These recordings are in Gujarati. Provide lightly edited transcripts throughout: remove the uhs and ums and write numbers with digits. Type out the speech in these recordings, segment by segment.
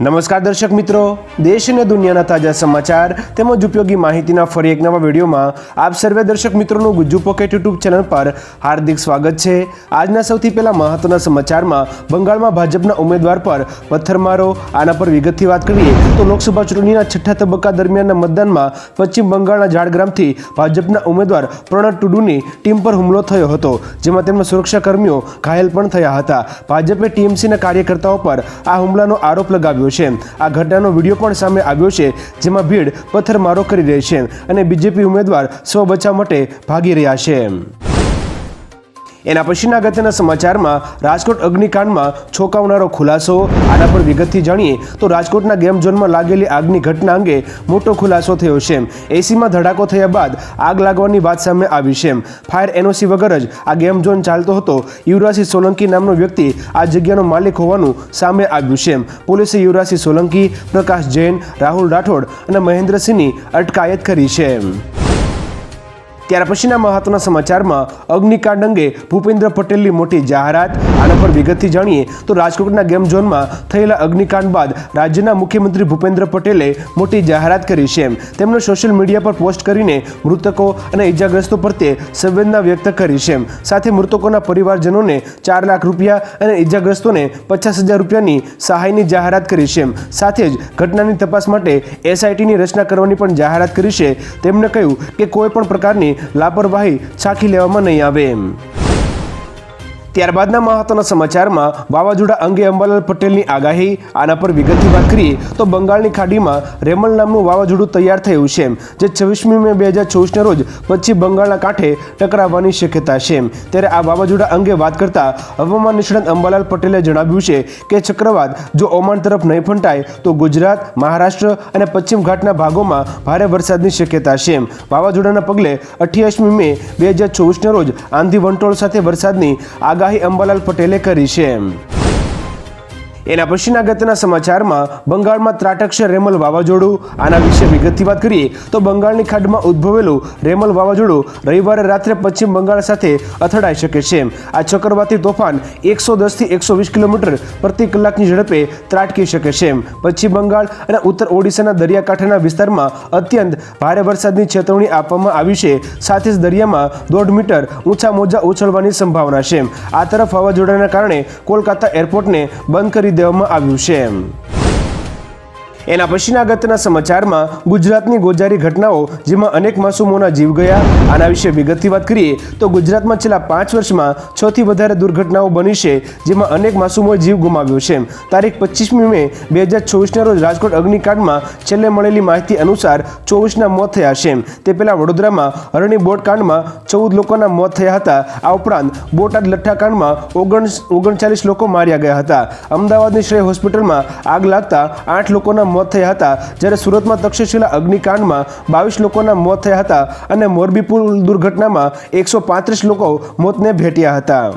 નમસ્કાર દર્શક મિત્રો, દેશ અને દુનિયાના તાજા સમાચાર તેમજ ઉપયોગી માહિતીના ફરી એક નવા વિડીયોમાં આપ સર્વે દર્શક મિત્રોનું ગુજ્જુ પોકેટ યુટ્યુબ ચેનલ પર હાર્દિક સ્વાગત છે। આજના સૌથી પહેલા મહત્વના સમાચારમાં બંગાળમાં ભાજપના ઉમેદવાર પર પથ્થરમારો, આના પર વિગતથી વાત કરીએ તો લોકસભા ચૂંટણીના છઠ્ઠા તબક્કા દરમિયાનના મતદાનમાં પશ્ચિમ બંગાળના ઝાડગ્રામથી ભાજપના ઉમેદવાર પ્રણવ ટુડુની ટીમ પર હુમલો થયો હતો, જેમાં તેમના સુરક્ષાકર્મીઓ ઘાયલ પણ થયા હતા। ભાજપે ટીએમસીના કાર્યકર્તાઓ પર આ હુમલાનો આરોપ લગાવ્યો છે। આ ઘટનાનો વિડીયો પણ સામે આવ્યો છે, જેમાં ભીડ પથ્થરમારો કરી રહી છે અને બીજેપી ઉમેદવાર સ્વ બચાવ માટે ભાગી રહ્યા છે। એના પછીના અગત્યના સમાચારમાં રાજકોટ અગ્નિકાંડમાં ચોંકાવનારો ખુલાસો, આના પર વિગતથી જાણીએ તો રાજકોટના ગેમ ઝોનમાં લાગેલી આગની ઘટના અંગે મોટો ખુલાસો થયો છે। એસીમાં ધડાકો થયા બાદ આગ લાગવાની વાત સામે આવી છે। ફાયર એનઓસી વગર જ આ ગેમ ઝોન ચાલતો હતો। યુવરાજસિંહ સોલંકી નામનો વ્યક્તિ આ જગ્યાનો માલિક હોવાનું સામે આવ્યું છે। પોલીસે યુવરાજસિંહ સોલંકી, પ્રકાશ જૈન, રાહુલ રાઠોડ અને મહેન્દ્રસિંહની અટકાયત કરી છે। ત્યાર પછીના મહત્વના સમાચારમાં અગ્નિકાંડ અંગે ભૂપેન્દ્ર પટેલની મોટી જાહેરાત, આના પર વિગતથી જાણીએ તો રાજકોટના ગેમ ઝોનમાં થયેલા અગ્નિકાંડ બાદ રાજ્યના મુખ્યમંત્રી ભૂપેન્દ્ર પટેલે મોટી જાહેરાત કરી છે। તેમણે સોશિયલ મીડિયા પર પોસ્ટ કરીને મૃતકો અને ઇજાગ્રસ્તો પ્રત્યે સંવેદના વ્યક્ત કરી છે। સાથે મૃતકોના પરિવારજનોને 4 લાખ રૂપિયા અને ઇજાગ્રસ્તોને 50,000 રૂપિયાની સહાયની જાહેરાત કરી છે। સાથે જ ઘટનાની તપાસ માટે એસઆઈટીની રચના કરવાની પણ જાહેરાત કરી છે। તેમણે કહ્યું કે કોઈ પણ પ્રકારની લાપરવાહી સાખી લેવામાં નહીં આવે। ત્યારબાદના મહત્વના સમાચારમાં વાવાઝોડા અંગે અંબાલાલ પટેલની આગાહી, આના પર વિગતથી વાત કરીએ તો બંગાળની ખાડીમાં રેમલ નામનું વાવાઝોડું તૈયાર થયું છે, જે 26મી મે 2024ના રોજ પશ્ચિમ બંગાળના કાંઠે ટકરાવવાની શક્યતા છે। ત્યારે આ વાવાઝોડા અંગે વાત કરતા હવામાન નિષ્ણાત અંબાલાલ પટેલે જણાવ્યું છે કે ચક્રવાત જો ઓમાન તરફ નહીં ફંટાય તો ગુજરાત, મહારાષ્ટ્ર અને પશ્ચિમ ઘાટના ભાગોમાં ભારે વરસાદની શક્યતા છે। વાવાઝોડાના પગલે 28મી મે 2024ના રોજ આંધી વંટોળ સાથે વરસાદની આગાહી અંબાલાલ પટેલે કરી છે। એના પછીના અગત્યના સમાચારમાં બંગાળમાં ત્રાટકશે રેમલ વાવાઝોડું, આના વિશે વિગતથી વાત કરીએ તો બંગાળની ખાડીમાં ઉદ્ભવેલું રેમલ વાવાઝોડું રવિવારે રાત્રે પશ્ચિમ બંગાળ સાથે અથડાઈ શકે છે। આ ચક્રવાતી તોફાન 110 થી 120 કિલોમીટર પ્રતિ કલાકની ઝડપે ત્રાટકી શકે છે। પશ્ચિમ બંગાળ અને ઉત્તર ઓડિશાના દરિયાકાંઠાના વિસ્તારમાં અત્યંત ભારે વરસાદની ચેતવણી આપવામાં આવી છે। સાથે જ દરિયામાં 1.5 મીટર ઊંચા મોજા ઉછળવાની સંભાવના છે। આ તરફ વાવાઝોડાના કારણે કોલકાતા એરપોર્ટને બંધ કરી દેવામાં આવ્યું છે। એના પછીના અગત્યના સમાચારમાં ગુજરાતની ગોઝારી ઘટનાઓ, જેમાં અનેક માસૂમોના જીવ ગયા, આના વિશે વિગતથી વાત કરીએ તો ગુજરાતમાં છેલ્લા 5 વર્ષમાં 6 થી વધારે દુર્ઘટનાઓ બની છે, જેમાં અનેક માસૂમોએ જીવ ગુમાવ્યો છે। તારીખ 25મી મે 2024ના રોજ રાજકોટ અગ્નિકાંડમાં છેલ્લે મળેલી માહિતી અનુસાર 24ના મોત થયા છે। તે પહેલા વડોદરામાં હરણી બોટકાંડમાં 14 લોકોના મોત થયા હતા। આ ઉપરાંત બોટાદ લઠ્ઠાકાંડમાં 39 લોકો માર્યા ગયા હતા। અમદાવાદની શ્રેય હોસ્પિટલમાં આગ લાગતા 8 લોકોના મોત થયા હતા, જ્યારે સુરતમાં તક્ષશિલા અગ્નિકાંડમાં 22 લોકોના મોત થયા હતા અને મોરબી પુલ દુર્ઘટનામાં 135 લોકો મોતને ભેટ્યા હતા।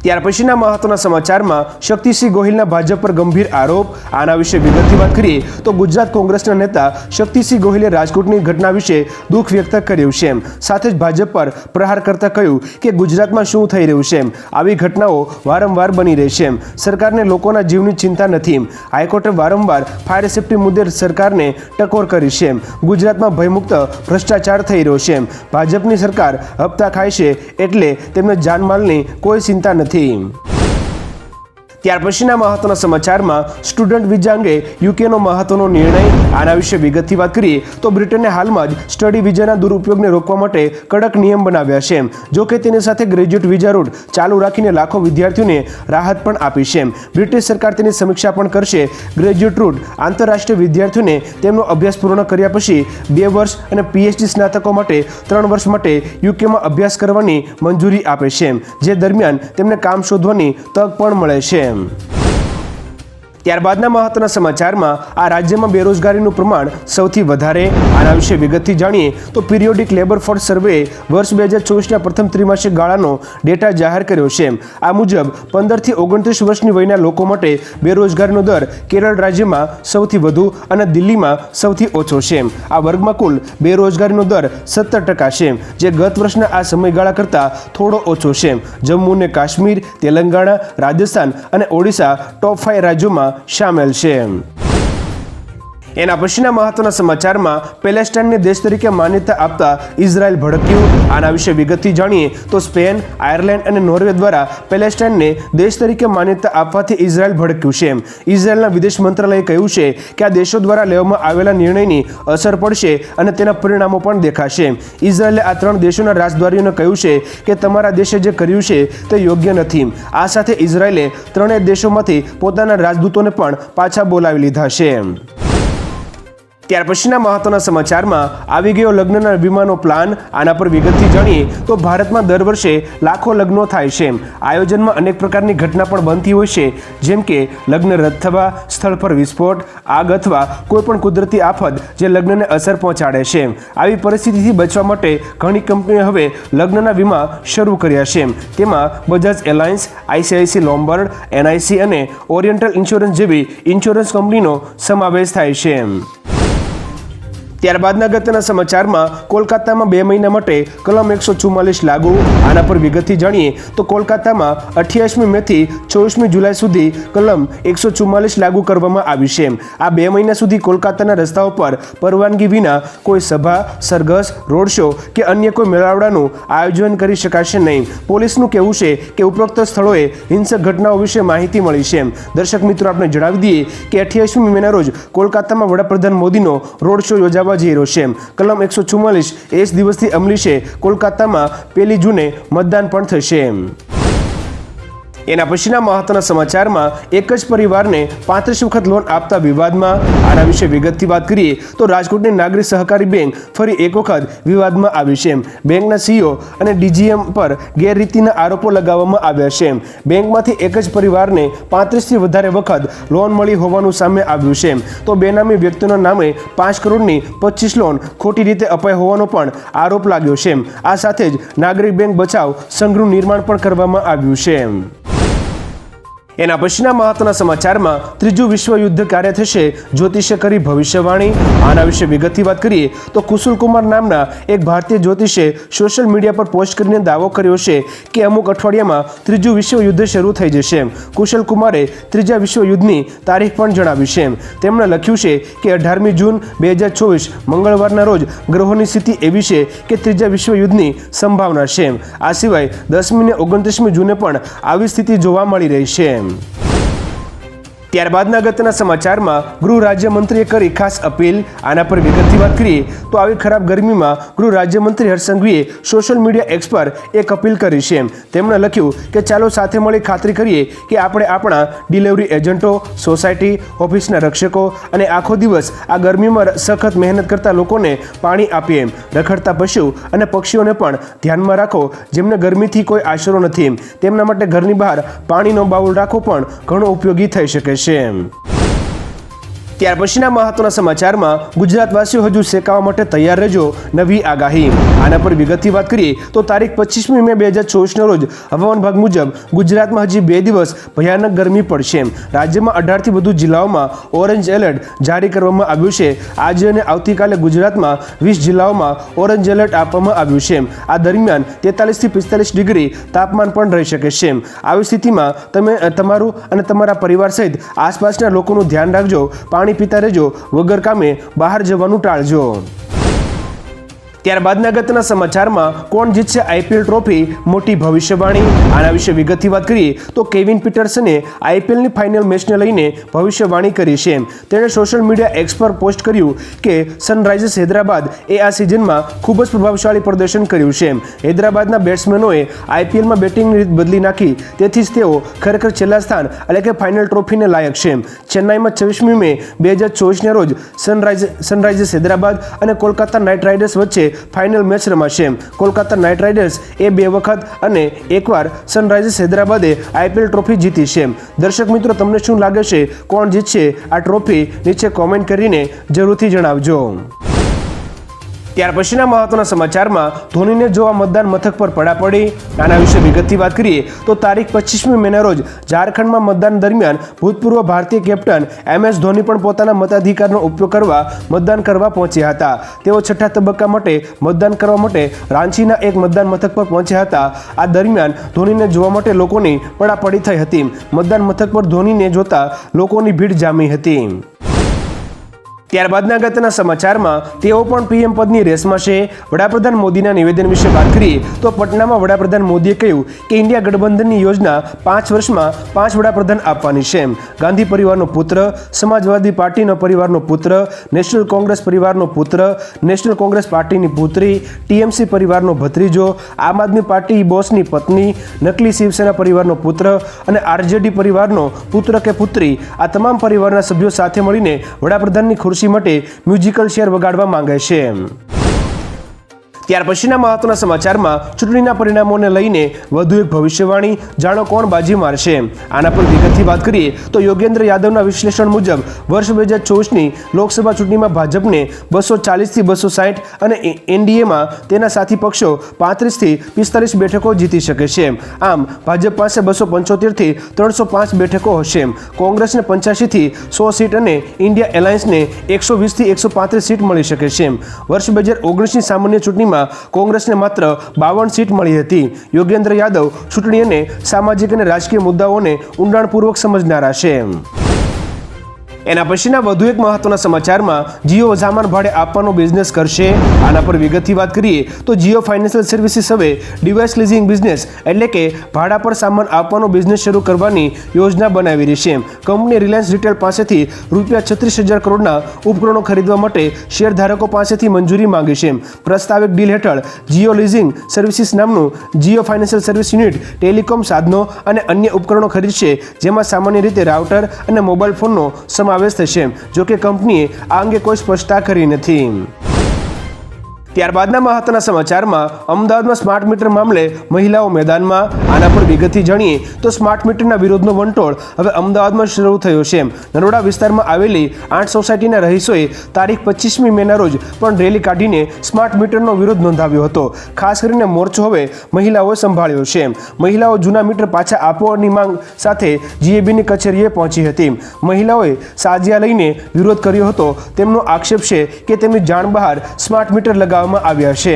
ત્યાર પછીના મહત્વના સમાચારમાં શક્તિસિંહ ગોહિલના ભાજપ પર ગંભીર આરોપ, આના વિશે વિગતથી વાત કરીએ તો ગુજરાત કોંગ્રેસના નેતા શક્તિસિંહ ગોહિલે રાજકોટની ઘટના વિશે દુઃખ વ્યક્ત કર્યું છે। સાથે જ ભાજપ પર પ્રહાર કરતા કહ્યું કે ગુજરાતમાં શું થઈ રહ્યું છે, આવી ઘટનાઓ વારંવાર બની રહી છે। સરકારને લોકોના જીવની ચિંતા નથી। હાઈકોર્ટે વારંવાર ફાયર સેફટી મુદ્દે સરકારને ટકોર કરી છે। ગુજરાતમાં ભયમુક્ત ભ્રષ્ટાચાર થઈ રહ્યો છે। ભાજપની સરકાર હપ્તા ખાય છે, એટલે તેમને જાનમાલની કોઈ ચિંતા નથી। ત્યાર પછીના મહત્વના સમાચારમાં સ્ટુડન્ટ વિઝા અંગે યુકેનો મહત્વનો નિર્ણય, આના વિશે વિગતથી વાત કરીએ તો બ્રિટને હાલમાં જ સ્ટડી વિઝાના દુરુપયોગને રોકવા માટે કડક નિયમ બનાવ્યા છે। જો કે તેની સાથે ગ્રેજ્યુએટ વિઝા રૂટ ચાલુ રાખીને લાખો વિદ્યાર્થીઓને રાહત પણ આપી છે। બ્રિટિશ સરકાર તેની સમીક્ષા પણ કરશે। ગ્રેજ્યુએટ રૂટ આંતરરાષ્ટ્રીય વિદ્યાર્થીઓને તેમનો અભ્યાસ પૂર્ણ કર્યા પછી 2 વર્ષ અને પીએચડી સ્નાતકો માટે 3 વર્ષ માટે યુકેમાં અભ્યાસ કરવાની મંજૂરી આપે છે, જે દરમિયાન તેમને કામ શોધવાની તક પણ મળે છે। ત્યારબાદના મહત્વના સમાચારમાં આ રાજ્યમાં બેરોજગારીનું પ્રમાણ સૌથી વધારે, આના વિશે વિગતથી જાણીએ તો પિરિયોડિક લેબર ફોર્સ સર્વે વર્ષ 2024ના પ્રથમ ત્રિમાસિક ગાળાનો ડેટા જાહેર કર્યો છે। આ મુજબ 15 થી 29 વર્ષની વયના લોકો માટે બેરોજગારીનો દર કેરળ રાજ્યમાં સૌથી વધુ અને દિલ્હીમાં સૌથી ઓછો છે। આ વર્ગમાં કુલ બેરોજગારીનો દર 17% છે, જે ગત વર્ષના આ સમયગાળા કરતાં થોડો ઓછો છે। જમ્મુ અને કાશ્મીર, તેલંગાણા, રાજસ્થાન અને ઓડિશા ટોપ 5 રાજ્યોમાં સામેલ છે। એના પછીના મહત્વના સમાચારમાં પેલેસ્ટાઇનને દેશ તરીકે માન્યતા આપતા ઇઝરાયલ ભડક્યું। આના વિશે વિગતથી જાણીએ તો સ્પેન, આયર્લેન્ડ અને નોર્વે દ્વારા પેલેસ્ટાઇનને દેશ તરીકે માન્યતા આપવાથી ઇઝરાયલ ભડક્યું છે। ઇઝરાયલના વિદેશ મંત્રાલયે કહ્યું છે કે આ દેશો દ્વારા લેવામાં આવેલા નિર્ણયની અસર પડશે અને તેના પરિણામો પણ દેખાશે। ઇઝરાયલે આ 3 દેશોના રાજદ્વારીઓને કહ્યું છે કે તમારા દેશે જે કર્યું છે તે યોગ્ય નથી। આ સાથે ઇઝરાયલે 3 દેશોમાંથી પોતાના રાજદૂતોને પણ પાછા બોલાવી લીધા છે। ત્યાર પછીના મહત્વના સમાચારમાં આવી ગયો લગ્નના વિમાનો પ્લાન। આના પર વિગતથી જાણીએ તો ભારતમાં દર વર્ષે લાખો લગ્નો થાય છે। આયોજનમાં અનેક પ્રકારની ઘટના પણ બનતી હોય છે, જેમ કે લગ્ન રદ થવા, સ્થળ પર વિસ્ફોટ, આગ અથવા કોઈ પણ કુદરતી આફત જે લગ્નને અસર પહોંચાડે છે। આવી પરિસ્થિતિથી બચવા માટે ઘણી કંપનીઓએ હવે લગ્નના વીમા શરૂ કર્યા છે। તેમાં Bajaj alliance, ICICI Lombard, NIC અને ઓરિએન્ટલ ઇન્સ્યોરન્સ જેવી ઇન્સ્યોરન્સ કંપનીનો સમાવેશ થાય છે। ત્યારબાદના અગત્યના સમાચારમાં કોલકાતામાં 2 મહિના માટે કલમ 144 લાગુ। આના પર વિગતથી જાણીએ તો કોલકાતામાં 28મી મેથી 24મી જુલાઈ સુધી કલમ 144 લાગુ કરવામાં આવી છે। આ 2 મહિના સુધી કોલકાતાના રસ્તાઓ પર પરવાનગી વિના કોઈ સભા, સરઘસ, રોડ શો કે અન્ય કોઈ મેળાવડાનું આયોજન કરી શકાશે નહીં। પોલીસનું કહેવું છે કે ઉપરોક્ત સ્થળોએ હિંસક ઘટનાઓ વિશે માહિતી મળી છે। દર્શક મિત્રો, આપણે જણાવી દઈએ કે 28મી મેના રોજ કોલકાતામાં વડાપ્રધાન મોદીનો રોડ શો યોજાવા જઈ રહ્યો છે। કલમ 144 એ જ દિવસથી અમલી છે। કોલકાતામાં 1 જૂને મતદાન પણ થશે। એના પછીના મહત્વના સમાચારમાં એક જ પરિવારને 35 વખત લોન આપતા વિવાદમાં। આના વિશે વિગતથી વાત કરીએ તો રાજકોટની નાગરિક સહકારી બેંક ફરી એક વખત વિવાદમાં આવી છે। બેંકના CEO અને DGM પર ગેરરીતિના આરોપો લગાવવામાં આવ્યા છે। બેંકમાંથી એક જ પરિવારને 35થી વધારે વખત લોન મળી હોવાનું સામે આવ્યું છે, તો બેનામી વ્યક્તિઓના નામે 5 કરોડની 25 લોન ખોટી રીતે અપાઈ હોવાનો પણ આરોપ લાગ્યો છે। આ સાથે જ નાગરિક બેંક બચાવ સંઘનું નિર્માણ પણ કરવામાં આવ્યું છે। એના પછીના મહત્વના સમાચારમાં 3જું વિશ્વયુદ્ધ ક્યારે થશે, જ્યોતિષે કરી ભવિષ્યવાણી। આના વિશે વિગતથી વાત કરીએ તો કુશલ કુમાર નામના એક ભારતીય જ્યોતિષે સોશિયલ મીડિયા પર પોસ્ટ કરીને દાવો કર્યો છે કે અમુક અઠવાડિયામાં 3જું વિશ્વયુદ્ધ શરૂ થઈ જશે। કુશલ કુમારે 3જા વિશ્વયુદ્ધની તારીખ પણ જણાવી છે। તેમણે લખ્યું છે કે 18મી જૂન 2024 મંગળવારના રોજ ગ્રહોની સ્થિતિ એવી છે કે 3જા વિશ્વયુદ્ધની સંભાવના છે। આ સિવાય 10મી અને 29મી જૂને પણ આવી સ્થિતિ જોવા મળી રહી છે। ત્યારબાદના અગત્યના સમાચારમાં ગૃહ રાજ્યમંત્રીએ કરી ખાસ અપીલ। આના પર વિગતથી વાત કરીએ તો આવી ખરાબ ગરમીમાં ગૃહ રાજ્યમંત્રી હર્ષ સંઘવીએ સોશિયલ મીડિયા એક્સ પર એક અપીલ કરી છે। તેમણે લખ્યું કે ચાલો સાથે મળી ખાતરી કરીએ કે આપણે આપણા ડિલિવરી એજન્ટો, સોસાયટી, ઓફિસના રક્ષકો અને આખો દિવસ આ ગરમીમાં સખત મહેનત કરતા લોકોને પાણી આપીએ। રખડતા પશુ અને પક્ષીઓને પણ ધ્યાનમાં રાખો જેમને ગરમીથી કોઈ આશરો નથી। તેમના માટે ઘરની બહાર પાણીનો બાઉલ રાખવો પણ ઘણો ઉપયોગી થઈ શકે છે। ત્યાર પછીના મહત્વના સમાચારમાં ગુજરાતવાસીઓ હજુ શેકાવા માટે તૈયાર રહેજો, નવી આગાહી। આના પર વિગતથી વાત કરીએ તો તારીખ 25મી મે 2024ના રોજ હવામાન વિભાગ મુજબ ગુજરાતમાં હજી 2 દિવસ ભયાનક ગરમી પડશે। રાજ્યમાં 18થી વધુ જિલ્લાઓમાં ઓરેન્જ એલર્ટ જારી કરવામાં આવ્યું છે। આજે અને આવતીકાલે ગુજરાતમાં 20 જિલ્લાઓમાં ઓરેન્જ એલર્ટ આપવામાં આવ્યું છે। આ દરમિયાન 43થી 45 ડિગ્રી તાપમાન પણ રહી શકે છે। આવી સ્થિતિમાં તમે તમારું અને તમારા પરિવાર સહિત આસપાસના લોકોનું ધ્યાન રાખજો, પાણી પીતા રહેજો, વગર કામે બહાર જવાનું ટાળજો। ત્યારબાદના અગત્યના સમાચારમાં કોણ જીતશે IPL ટ્રોફી, મોટી ભવિષ્યવાણી। આના વિશે વિગતથી વાત કરીએ તો કેવિન પીટરસને IPLની ફાઇનલ મેચને લઈને ભવિષ્યવાણી કરી છે। તેણે સોશિયલ મીડિયા એક્સ પર પોસ્ટ કર્યું કે સનરાઇઝર્સ હૈદરાબાદ એ આ સિઝનમાં ખૂબ જ પ્રભાવશાળી પ્રદર્શન કર્યું છે। હૈદરાબાદના બેટ્સમેનોએ IPLમાં બેટિંગની રીત બદલી નાખી, તેથી જ તેઓ ખરેખર છેલ્લા સ્થાન એટલે કે ફાઇનલ ટ્રોફીને લાયક છે। ચેન્નાઈમાં 26મી મે 2024ના રોજ સનરાઇઝર્સ હૈદરાબાદ અને કોલકાતા નાઇટ રાઇડર્સ વચ્ચે ફાઇનલ મેચ રમાશે। કોલકાતા નાઇટ રાઇડર્સ એ 2 વખત અને એકવાર સનરાઇઝર્સ હૈદરાબાદે IPL ટ્રોફી જીતી છે। દર્શક મિત્રો, તમને શું લાગે છે, કોણ જીતશે આ ટ્રોફી? નીચે કોમેન્ટ કરીને જરૂરથી જણાવજો। ત્યાર પછીના મહત્વના સમાચારમાં ધોનીને જોવા મતદાન મથક પર પડાપડી. આના વિશે વિગતથી વાત કરીએ તો તારીખ 25મી મેના રોજ ઝારખંડમાં મતદાન દરમિયાન ભૂતપૂર્વ ભારતીય કેપ્ટન MS ધોની પણ પોતાના મતાધિકારનો ઉપયોગ કરવા મતદાન કરવા પહોંચ્યા હતા. તેઓ છઠ્ઠા તબક્કા માટે મતદાન કરવા માટે રાંચીના એક મતદાન મથક પર પહોંચ્યા હતા. આ દરમિયાન ધોનીને જોવા માટે લોકોની પડાપડી થઈ હતી. મતદાન મથક પર ધોનીને જોતા લોકોની ભીડ જામી હતી. ત્યારબાદના અગત્યના સમાચારમાં તેઓ પણ પીએમ પદની રેસમાં છે. વડાપ્રધાન મોદીના નિવેદન વિશે વાત કરીએ તો પટનામાં વડાપ્રધાન મોદીએ કહ્યું કે ઇન્ડિયા ગઠબંધનની યોજના 5 વર્ષમાં 5 વડાપ્રધાન આપવાની છે. ગાંધી પરિવારનો પુત્ર, સમાજવાદી પાર્ટીનો પરિવારનો પુત્ર, નેશનલ કોંગ્રેસ પરિવારનો પુત્ર, નેશનલ કોંગ્રેસ પાર્ટીની પુત્રી, TMC પરિવારનો ભત્રીજો, આમ આદમી પાર્ટી બોસની પત્ની, નકલી શિવસેના પરિવારનો પુત્ર અને RJD પરિવારનો પુત્ર કે પુત્રી, આ તમામ પરિવારના સભ્યો સાથે મળીને વડાપ્રધાનની ખુરશી માટે મ્યુઝિકલ ચેર વગાડવા માંગે છે. ત્યાર પછીના મહત્વના સમાચારમાં ચૂંટણીના પરિણામોને લઈને વધુ એક ભવિષ્યવાણી. જાણો કોણ બાજી મારશે. આના પર વિગતથી વાત કરીએ તો યોગેન્દ્ર યાદવના વિશ્લેષણ મુજબ વર્ષ 2024ની લોકસભા ચૂંટણીમાં ભાજપને 240 થી 260 અને NDAમાં તેના સાથી પક્ષો 35 થી 45 બેઠકો જીતી શકે છે. આમ ભાજપ પાસે 275 થી 305 બેઠકો હશે. કોંગ્રેસને 85 થી 100 સીટ અને ઇન્ડિયા એલાયન્સને 120 થી 135 સીટ મળી શકે છે. વર્ષ 2019ની સામાન્ય ચૂંટણીમાં કોંગ્રેસને માત્ર 52 સીટ મળી હતી. યોગેન્દ્ર યાદવ ચૂંટણી અને સામાજિક અને રાજકીય મુદ્દાઓને ઊંડાણપૂર્વક સમજનારા છે. એના પછીના વધુ એક મહત્વના સમાચારમાં જીઓ સામાન ભાડે આપવાનો બિઝનેસ કરશે. આના પર વિગતથી વાત કરીએ તો જીઓ ફાઇનાન્શિયલ સર્વિસીસ હવે ડિવાઇસ લીઝિંગ બિઝનેસ એટલે કે ભાડા પર સામાન આપવાનો બિઝનેસ શરૂ કરવાની યોજના બનાવી રહી છે. કંપની રિલાયન્સ રિટેલ પાસેથી ₹36,000 કરોડના ઉપકરણો ખરીદવા માટે શેરધારકો પાસેથી મંજૂરી માંગી છે. પ્રસ્તાવિત ડીલ હેઠળ જીઓ લીઝિંગ સર્વિસીસ નામનું Jio financial service unit telecom સાધનો અને અન્ય ઉપકરણો ખરીદશે, જેમાં સામાન્ય રીતે રાઉટર અને મોબાઈલ ફોનનો સમાવેશ થશે. જો કે કંપનીએ આ અંગે કોઈ સ્પષ્ટતા કરી નથી. ત્યારબાદના મહત્વના સમાચારમાં અમદાવાદમાં સ્માર્ટ મીટર મામલે મહિલાઓ મેદાનમાં. આના પર વિગતથી જાણીએ તો સ્માર્ટ મીટરના વિરોધનો વંટોળ હવે અમદાવાદમાં શરૂ થયો છે. નરોડા વિસ્તારમાં આવેલી 8 સોસાયટીના રહીશોએ તારીખ 25મી મેના રોજ પણ રેલી કાઢીને સ્માર્ટ મીટરનો વિરોધ નોંધાવ્યો હતો. ખાસ કરીને મોરચો હવે મહિલાઓએ સંભાળ્યો છે. મહિલાઓ જૂના મીટર પાછા આપવાની માંગ સાથે GABની કચેરીએ પહોંચી હતી. મહિલાઓએ સાજિયા લઈને વિરોધ કર્યો હતો. તેમનો આક્ષેપ છે કે તેમની જાણ બહાર સ્માર્ટ મીટર લગાવવામાં આવ્યા છે.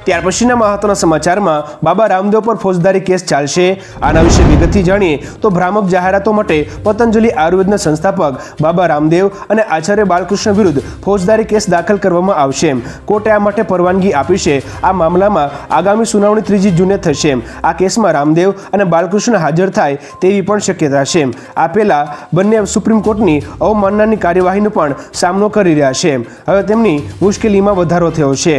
ત્યાર પછીના મહત્વના સમાચારમાં બાબા રામદેવ પર ફોજદારી કેસ ચાલશે. આના વિશે વિગતથી જાણીએ તો ભ્રામક જાહેરાતો માટે પતંજલિ આયુર્વેદના સંસ્થાપક બાબા રામદેવ અને આચાર્ય બાલકૃષ્ણ વિરુદ્ધ ફોજદારી કેસ દાખલ કરવામાં આવશે. કોર્ટે આ માટે પરવાનગી આપી છે. આ મામલામાં આગામી સુનાવણી 3 જૂને થશે. આ કેસમાં રામદેવ અને બાલકૃષ્ણ હાજર થાય તેવી પણ શક્યતા છે. આ પહેલા બંને સુપ્રીમ કોર્ટની અવમાનનાની કાર્યવાહીનો પણ સામનો કરી રહ્યા છે. હવે તેમની મુશ્કેલીમાં વધારો થયો છે.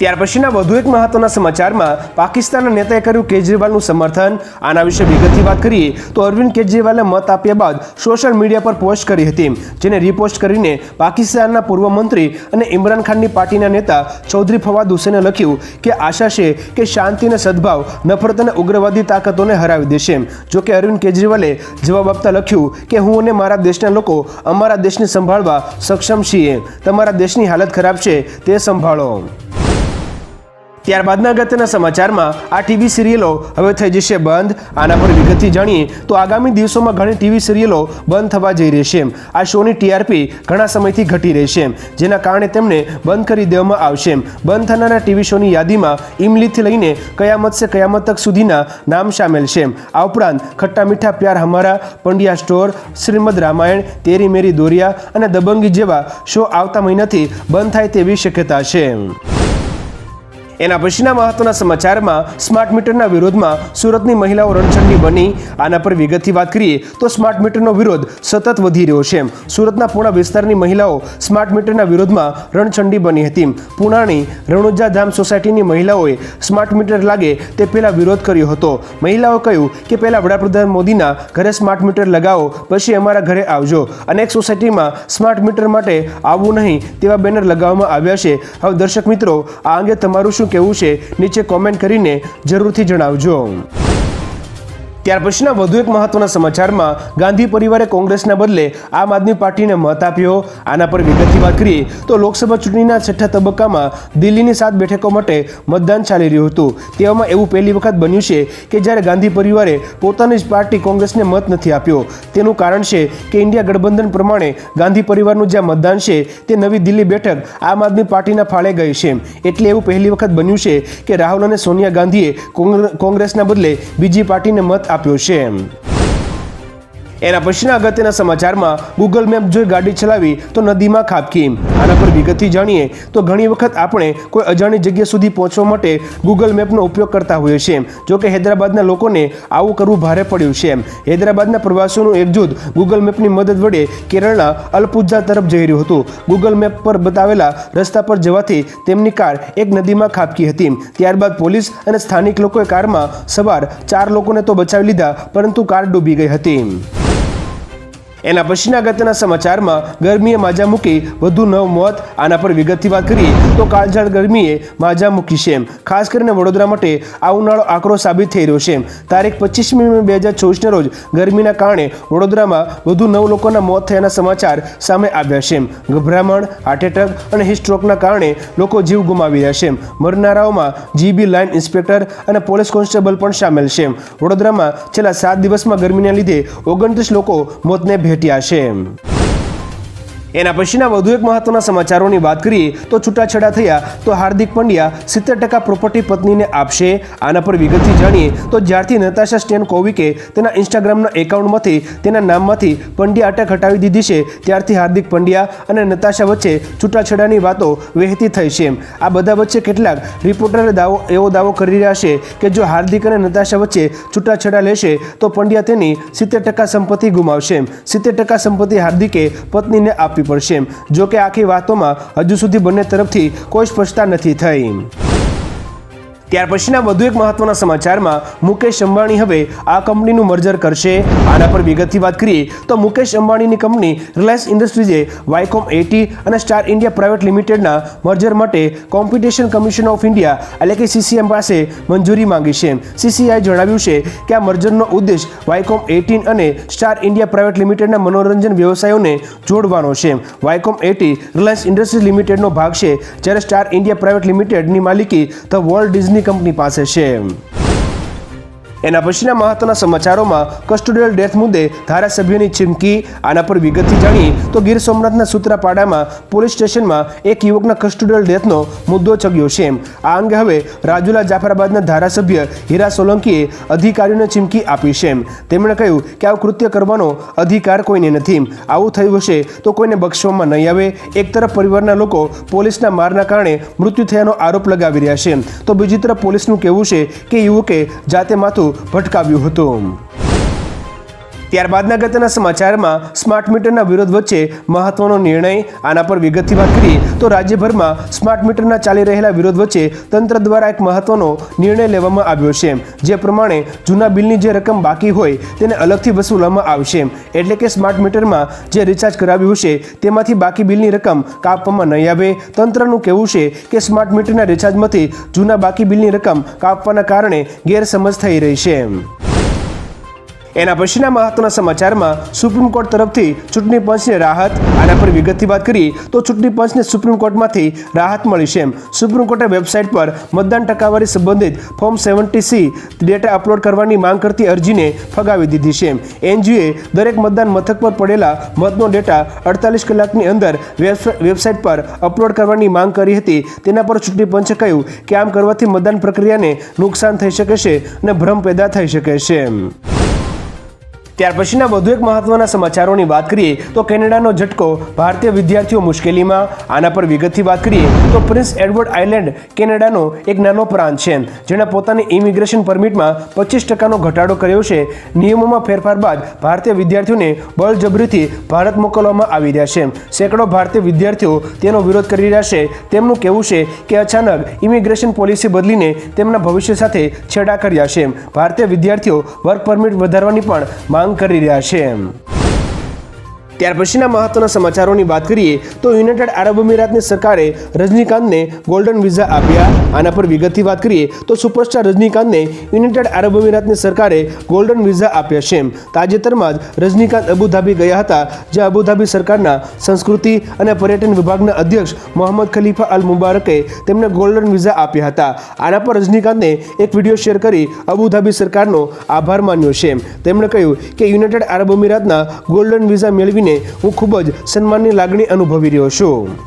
ત્યાર પછીના વધુ એક મહત્વના સમાચારમાં પાકિસ્તાનના નેતાએ કર્યું કેજરીવાલનું સમર્થન. આના વિશે વિગતથી વાત કરીએ તો અરવિંદ કેજરીવાલે મત આપ્યા બાદ સોશિયલ મીડિયા પર પોસ્ટ કરી હતી, જેને રિપોસ્ટ કરીને પાકિસ્તાનના પૂર્વ મંત્રી અને ઇમરાન ખાનની પાર્ટીના નેતા ચૌધરી ફવાદ હુસેને લખ્યું કે આશા છે કે શાંતિ અને સદભાવ નફરત અને ઉગ્રવાદી તાકાતોને હરાવી દેશે. જોકે અરવિંદ કેજરીવાલે જવાબ આપતા લખ્યું કે હું અને મારા દેશના લોકો અમારા દેશને સંભાળવા સક્ષમ છીએ. તમારા દેશની હાલત ખરાબ છે, તે સંભાળો. ત્યારબાદના અગત્યના સમાચારમાં આ ટીવી સિરિયલો હવે થઈ જશે બંધ. આના પર વિગતથી જાણીએ તો આગામી દિવસોમાં ઘણી ટીવી સિરિયલો બંધ થવા જઈ રહી છે. આ શોની TRP ઘણા સમયથી ઘટી રહી છે, જેના કારણે તેમને બંધ કરી દેવામાં આવશે. બંધ થનારા ટીવી શોની યાદીમાં ઇમલીથી લઈને કયામત સે કયામત તક સુધીના નામ સામેલ છે. આ ઉપરાંત ખટ્ટા મીઠા પ્યાર હમારા, પંડ્યા સ્ટોર, શ્રીમદ રામાયણ, તેરી મેરી દોરિયા અને દબંગી જેવા શો આવતા મહિનાથી બંધ થાય તેવી શક્યતા છે. એના પછીના મહત્વના સમાચારમાં સ્માર્ટ મીટરના વિરોધમાં સુરતની મહિલાઓ રણછંડી બની. આના પર વિગતથી વાત કરીએ તો સ્માર્ટ મીટરનો વિરોધ સતત વધી રહ્યો છે. સુરતના પૂણા વિસ્તારની મહિલાઓ સ્માર્ટ મીટરના વિરોધમાં રણછંડી બની હતી. પૂણાની રણુજા ધામ સોસાયટીની મહિલાઓએ સ્માર્ટ મીટર લાગે તે પહેલા વિરોધ કર્યો હતો. મહિલાઓ કહ્યું કે પહેલા વડાપ્રધાન મોદીના ઘરે સ્માર્ટ મીટર લગાવો, પછી અમારા ઘરે આવજો. અનેક સોસાયટીમાં સ્માર્ટ મીટર માટે આવવું નહીં તેવા બેનર લગાવવામાં આવ્યા છે. હવે દર્શક મિત્રો, આ અંગે તમારું શું કહેવું છે નીચે કોમેન્ટ કરીને જરૂરથી જણાવજો. ત્યાર પછીના વધુ એક મહત્વના સમાચારમાં ગાંધી પરિવારે કોંગ્રેસના બદલે આમ આદમી પાર્ટીને મત આપ્યો. આના પર વિગતથી વાત કરીએ તો લોકસભા ચૂંટણીના છઠ્ઠા તબક્કામાં દિલ્હીની 7 બેઠકો માટે મતદાન ચાલી રહ્યું હતું. તેવામાં એવું પહેલી વખત બન્યું છે કે જ્યારે ગાંધી પરિવારે પોતાની જ પાર્ટી કોંગ્રેસને મત નથી આપ્યો. તેનું કારણ છે કે ઇન્ડિયા ગઠબંધન પ્રમાણે ગાંધી પરિવારનું જ્યાં મતદાન છે તે નવી દિલ્હી બેઠક આમ આદમી પાર્ટીના ફાળે ગઈ છે. એટલે એવું પહેલી વખત બન્યું છે કે રાહુલ અને સોનિયા ગાંધીએ કોંગ્રેસના બદલે બીજી પાર્ટીને મત આપ્યો છે. એના પછીના અગત્યના સમાચારમાં ગૂગલ મેપ જોઈ ગાડી ચલાવી તો નદીમાં ખાબકી. આના પર વિગતથી જાણીએ તો ઘણી વખત આપણે કોઈ અજાણી જગ્યા સુધી પહોંચવા માટે ગૂગલ મેપનો ઉપયોગ કરતા હોઈએ છીએ. જોકે હૈદરાબાદના લોકોને આવું કરવું ભારે પડ્યું છે. હૈદરાબાદના પ્રવાસીઓનું એક જૂથ ગૂગલ મેપની મદદ વડે કેરળના અલપુઝા તરફ જઈ રહ્યું હતું. ગૂગલ મેપ પર બતાવેલા રસ્તા પર જવાથી તેમની કાર એક નદીમાં ખાબકી હતી. ત્યારબાદ પોલીસ અને સ્થાનિક લોકોએ કારમાં સવાર 4 લોકોને તો બચાવી લીધા, પરંતુ કાર ડૂબી ગઈ હતી. એના પછીના અગત્યના સમાચારમાં ગરમીએ માજા મૂકી વધુ 9 મોત. આના પર વિગતથી વાત કરીએ તો કાળઝાળ ગરમીએ માજા મૂકી છે. ખાસ કરીને વડોદરા માટે આ ઉનાળો આકરો સાબિત થઈ રહ્યો છે. તારીખ 25મી મે 2024ના રોજ ગરમીના કારણે વડોદરામાં વધુ 9 લોકોના મોત થયાના સમાચાર સામે આવ્યા છે. ગભરામણ, હાર્ટ એટેક અને હિસ્ટ્રોકના કારણે લોકો જીવ ગુમાવી રહ્યા છે. મરનારાઓમાં જીબી લાઇન ઇન્સ્પેક્ટર અને પોલીસ કોન્સ્ટેબલ પણ સામેલ છે. વડોદરામાં છેલ્લા 7 દિવસમાં ગરમીના લીધે 29 લોકો મોતને ભેટ્યા છે. એના પછીના વધુ એક મહત્વના સમાચારોની વાત કરીએ તો છૂટાછેડા થયા તો હાર્દિક પંડ્યા 70% પ્રોપર્ટી પત્નીને આપશે. આના પર વિગતથી જાણીએ તો જ્યારથી નતાશા સ્ટેનકોવિકે તેના ઇન્સ્ટાગ્રામના એકાઉન્ટમાંથી તેના નામમાંથી પંડ્યા અટક હટાવી દીધી છે ત્યારથી હાર્દિક પંડ્યા અને નતાશા વચ્ચે છૂટાછેડાની વાતો વહેતી થઈ છે. આ બધા વચ્ચે કેટલાક રિપોર્ટરે એવો દાવો કરી રહ્યા છે કે જો હાર્દિક અને નતાશા વચ્ચે છૂટાછેડા લેશે તો પંડ્યા તેની 70% સંપત્તિ ગુમાવશે. 70% સંપત્તિ હાર્દિકે પત્નીને આપી પડશે. જો કે આખી વાતોમાં હજુ સુધી બંને તરફથી કોઈ સ્પષ્ટતા નથી થઈ. ત્યાર પછીના વધુ એક મહત્વના સમાચારમાં મુકેશ અંબાણી હવે આ કંપનીનું મર્જર કરશે. આના પર વિગતથી વાત કરીએ તો મુકેશ અંબાણીની કંપની રિલાયન્સ ઇન્ડસ્ટ્રીઝે વાયકોમ 80 અને સ્ટાર ઇન્ડિયા પ્રાઇવેટ લિમિટેડના મર્જર માટે કોમ્પિટિશન કમિશન ઓફ ઇન્ડિયા એટલે કે CCI પાસે મંજૂરી માંગી છે. CCIએ જણાવ્યું છે કે આ મર્જરનો ઉદ્દેશ વાયકોમ 18 અને સ્ટાર ઇન્ડિયા પ્રાઇવેટ લિમિટેડના મનોરંજન વ્યવસાયોને જોડવાનો છે. વાયકોમ 80 રિલાયન્સ ઇન્ડસ્ટ્રીઝ લિમિટેડનો ભાગ છે, જ્યારે સ્ટાર ઇન્ડિયા પ્રાઇવેટ લિમિટેડની માલિકી ધ વોલ્ટ ડિઝની કંપની પાસે છે. એના પછીના મહત્વના સમાચારોમાં કસ્ટોડિયલ ડેથ મુદ્દે ધારાસભ્યની ચીમકી. આના પર વિગતથી જાણીએ તો ગીર સોમનાથના સૂત્રાપાડામાં પોલીસ સ્ટેશનમાં એક યુવકના કસ્ટોડિયલ ડેથનો મુદ્દો ચગ્યો છે. આ અંગે હવે રાજુલા જાફરાબાદના ધારાસભ્ય હીરા સોલંકીએ અધિકારીઓને ચીમકી આપી છે. તેમણે કહ્યું કે આવું કૃત્ય કરવાનો અધિકાર કોઈને નથી. આવું થયું હશે તો કોઈને બક્ષવામાં નહીં આવે. એક તરફ પરિવારના લોકો પોલીસના મારના કારણે મૃત્યુ થયાનો આરોપ લગાવી રહ્યા છે તો બીજી તરફ પોલીસનું કહેવું છે કે યુવકે જાતે માથું ભટકાવ્યું હતું. ત્યારબાદના અગત્યના સમાચારમાં સ્માર્ટ મીટરના વિરોધ વચ્ચે મહત્વનો નિર્ણય. આના પર વિગતથી વાત કરીએ તો રાજ્યભરમાં સ્માર્ટ મીટરના ચાલી રહેલા વિરોધ વચ્ચે તંત્ર દ્વારા એક મહત્વનો નિર્ણય લેવામાં આવ્યો છે. જે પ્રમાણે જૂના બિલની જે રકમ બાકી હોય તેને અલગથી વસૂલવામાં આવશે. એટલે કે સ્માર્ટ મીટરમાં જે રિચાર્જ કરાવ્યું છે તેમાંથી બાકી બિલની રકમ કાપવામાં નહીં આવે. તંત્રનું કહેવું છે કે સ્માર્ટ મીટરના રિચાર્જમાંથી જૂના બાકી બિલની રકમ કાપવાના કારણે ગેરસમજ થઈ રહી છે. એના પછીના મહત્વના સમાચારમાં સુપ્રીમ કોર્ટ તરફથી ચૂંટણી પંચને રાહત. આના પર વિગતથી વાત કરીએ તો ચૂંટણી પંચને સુપ્રીમ કોર્ટમાંથી રાહત મળી છે. સુપ્રીમ કોર્ટે વેબસાઇટ પર મતદાન ટકાવારી સંબંધિત ફોર્મ 70C ડેટા અપલોડ કરવાની માંગ કરતી અરજીને ફગાવી દીધી છે. એનજીઓએ દરેક મતદાન મથક પર પડેલા મતનો ડેટા 48 કલાકની અંદર વેબસાઇટ પર અપલોડ કરવાની માંગ કરી હતી. તેના પર ચૂંટણી પંચે કહ્યું કે આમ કરવાથી મતદાન પ્રક્રિયાને નુકસાન થઈ શકે છે અને ભ્રમ પેદા થઈ શકે છે. ત્યાર પછીના વધુ એક મહત્વના સમાચારોની વાત કરીએ તો કેનેડાનો ઝટકો, ભારતીય વિદ્યાર્થીઓ મુશ્કેલીમાં. આના પર વિગતથી વાત કરીએ તો પ્રિન્સ એડવર્ડ આઇલેન્ડ કેનેડાનો એક નાનો પ્રાંત છે જેણે પોતાની ઇમિગ્રેશન પરમિટમાં 25% ઘટાડો કર્યો છે. નિયમોમાં ફેરફાર બાદ ભારતીય વિદ્યાર્થીઓને બળજબરીથી ભારત મોકલવામાં આવી રહ્યા છે. સેંકડો ભારતીય વિદ્યાર્થીઓ તેનો વિરોધ કરી રહ્યા છે. તેમનું કહેવું છે કે અચાનક ઇમિગ્રેશન પોલિસી બદલીને તેમના ભવિષ્ય સાથે છેડા કર્યા છે. ભારતીય વિદ્યાર્થીઓ વર્ક પરમિટ વધારવાની પણ માંગ કરી રહ્યા છે. ત્યાર પછીના મહત્વના સમાચારોની વાત કરીએ તો યુનાઇટેડ આરબ અમીરાતની સરકારે રજનીકાંતને ગોલ્ડન વિઝા આપ્યા. આના પર વિગતથી વાત કરીએ તો સુપરસ્ટાર રજનીકાંતને યુનાઇટેડ આરબ અમીરાતની સરકારે ગોલ્ડન વિઝા આપ્યા છે. તાજેતરમાં જ રજનીકાંત અબુધાબી ગયા હતા, જ્યાં અબુધાબી સરકારના સંસ્કૃતિ અને પર્યટન વિભાગના અધ્યક્ષ મોહમ્મદ ખલીફા અલ મુબારકે તેમને ગોલ્ડન વિઝા આપ્યા હતા. આના પર રજનીકાંતને એક વિડીયો શેર કરી અબુધાબી સરકારનો આભાર માન્યો છે. તેમણે કહ્યું કે યુનાઇટેડ આરબ અમીરાતના ગોલ્ડન વિઝા મેળવીને હું ખૂબ જ સન્માનની લાગણી અનુભવી રહ્યો છું.